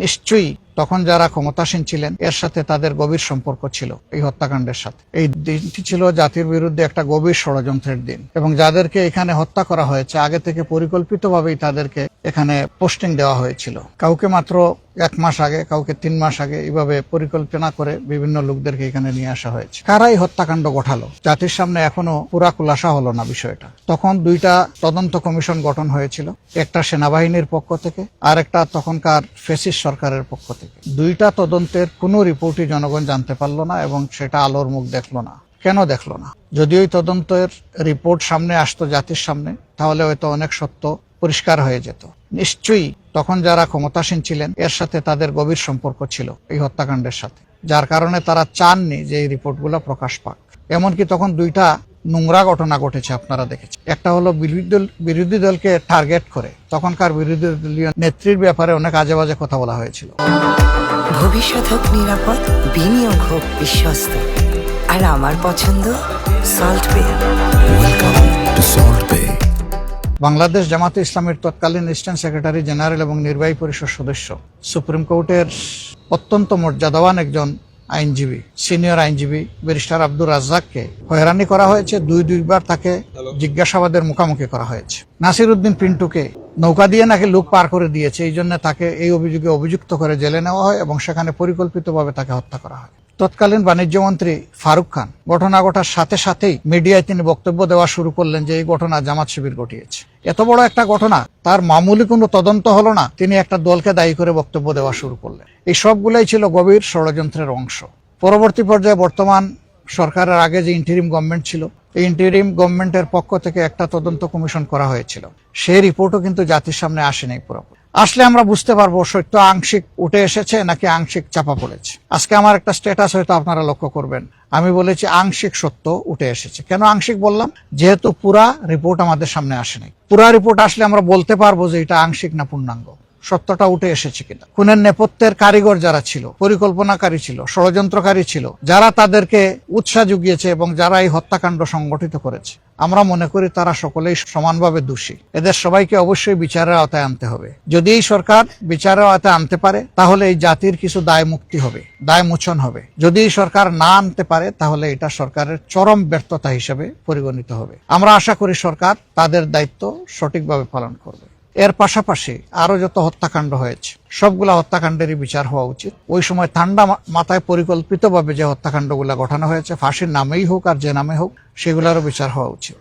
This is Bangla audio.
নিশ্চয়ই তখন যারা ক্ষমতাসীন ছিলেন এর সাথে তাদের গভীর সম্পর্ক ছিল এই হত্যাকাণ্ডের সাথে। এই দিনটি ছিল জাতির বিরুদ্ধে একটা গভীর ষড়যন্ত্রের দিন, এবং যাদেরকে এখানে হত্যা করা হয়েছে আগে থেকে পরিকল্পিতভাবেই তাদেরকে এখানে পোস্টিং দেওয়া হয়েছিল। কাউকে মাত্র 1 মাস আগে, কাউকে 3 মাস আগে, এইভাবে পরিকল্পনা করে বিভিন্ন লোকদেরকে এখানে নিয়ে আসা হয়েছে। কারাই হত্যাকাণ্ড ঘটালো জাতির সামনে এখনো পুরা খুলাসা হলো না বিষয়টা। তখন 2টা তদন্ত কমিশন গঠন হয়েছিল, একটা সেনাবাহিনীর পক্ষ থেকে আর একটা তখনকার ফ্যাসিস্ট সরকারের পক্ষ থেকে। 2টা তদন্তের কোনো রিপোর্টই জনগণ জানতে পারলো না এবং সেটা আলোর মুখ দেখলো না। কেন দেখলো না? যদি ওই তদন্তের রিপোর্ট সামনে আসতো জাতির সামনে, তাহলে হয়তো অনেক সত্য পরিষ্কার হয়ে যেত। নিশ্চয়ই তখন যারা ক্ষমতাসীন ছিলেন এর সাথে তাদের গভীর সম্পর্ক ছিল এই হত্যাকাণ্ডের সাথে, যার কারণে তারা চাননি যে এই রিপোর্টগুলো প্রকাশ পাক। এমনকি তখন 2টা নোংরা ঘটনা ঘটেছে, আপনারা দেখেছেন। একটা হলো বিরোধী দলকে টার্গেট করে তখনকার বিরোধী দলীয় নেত্রীর ব্যাপারে অনেক আজে বাজে কথা বলা হয়েছিল। ভবিষ্যৎ হোক নিরাপদ, বিনিয়োগ হোক বিশ্বস্ত, আর আমার পছন্দ সল্ট বে। ওয়েলকাম টু সল্ট বে। বাংলাদেশ জামাতে ইসলামীর তৎকালীন অ্যাসিস্ট্যান্ট সেক্রেটারি জেনারেল এবং নির্বাহী পরিষদ সদস্য, সুপ্রিম কোর্টের অত্যন্ত মর্যাদাবান একজন আইনজীবী, সিনিয়র আইনজীবী ব্যারিস্টার আব্দুর রাজ্জাককে হয়রানি করা হয়েছে। দুইবার তাকে জিজ্ঞাসাবাদের মুখোমুখি করা হয়েছে। নাসির উদ্দিন পিন্টুকে নৌকা দিয়ে নাকি লোক পার করে দিয়েছে, এই জন্য তাকে এই অভিযোগে অভিযুক্ত করে জেলে নেওয়া হয় এবং সেখানে পরিকল্পিতভাবে তাকে হত্যা করা হয়। তৎকালীন বাণিজ্য মন্ত্রী ফারুক খান ঘটনা ঘটার সাথে সাথেই মিডিয়ায় তিনি বক্তব্য দেওয়া শুরু করলেন যে এই ঘটনা জামাত শিবির ঘটিয়েছে। এত বড় একটা ঘটনা, তার মামুলি কোনো তদন্ত হলো না, তিনি একটা দলকে দায়ী করে বক্তব্য দেওয়া শুরু করলেন। এই সবগুলাই ছিল গভীর ষড়যন্ত্রের অংশ। পরবর্তী পর্যায়ে বর্তমান সরকারের আগে যে ইন্টারিম গভর্নমেন্ট ছিল, এই ইন্টারিম গভর্নমেন্টের পক্ষ থেকে একটা তদন্ত কমিশন করা হয়েছিল। সেই রিপোর্টও কিন্তু জাতির সামনে আসেনি পুরোপুরি। আসলে আমরা বুঝতে পারবো সত্য আংশিক উঠে এসেছে নাকি আংশিক চাপা পড়েছে। আজকে আমার একটা স্ট্যাটাস হয়তো আপনারা লক্ষ্য করবেন, আমি বলেছি আংশিক সত্য উঠে এসেছে। কেন আংশিক বললাম? যেহেতু পুরা রিপোর্ট আমাদের সামনে আসেনি। পুরা রিপোর্ট আসলে আমরা বলতে পারবো যে এটা আংশিক না পূর্ণাঙ্গ, সত্যটা উঠে এসেছে কিনা। খুনের নেপথ্যের কারিগর যারা ছিল, পরিকল্পনাকারী ছিল, ষড়যন্ত্রকারী ছিল, যারা তাদেরকে উৎসাহ জুগিয়েছে এবং যারা এই হত্যাকাণ্ড সংগঠিত করেছে, আমরা মনে করি তারা সকলেই সমানভাবে দোষী। এদের সবাইকে অবশ্যই বিচারের আওতায় আনতে হবে। যদি এই সরকার বিচারের আওতায় আনতে পারে তাহলে এই জাতির কিছু দায় মুক্তি হবে, দায় মোচন হবে। যদি এই সরকার না আনতে পারে তাহলে এটা সরকারের চরম ব্যর্থতা হিসেবে পরিগণিত হবে। আমরা আশা করি সরকার তাদের দায়িত্ব সঠিকভাবে পালন করবে। এর পাশাপাশি আরো যত হত্যাকাণ্ড হয়েছে সবগুলা হত্যাকাণ্ডেরই বিচার হওয়া উচিত। ওই সময় ঠান্ডা মাথায় পরিকল্পিতভাবে যে হত্যাকাণ্ডগুলা ঘটানো হয়েছে, ফাঁসির নামেই হোক আর যে নামে হোক, সেগুলোরও বিচার হওয়া উচিত।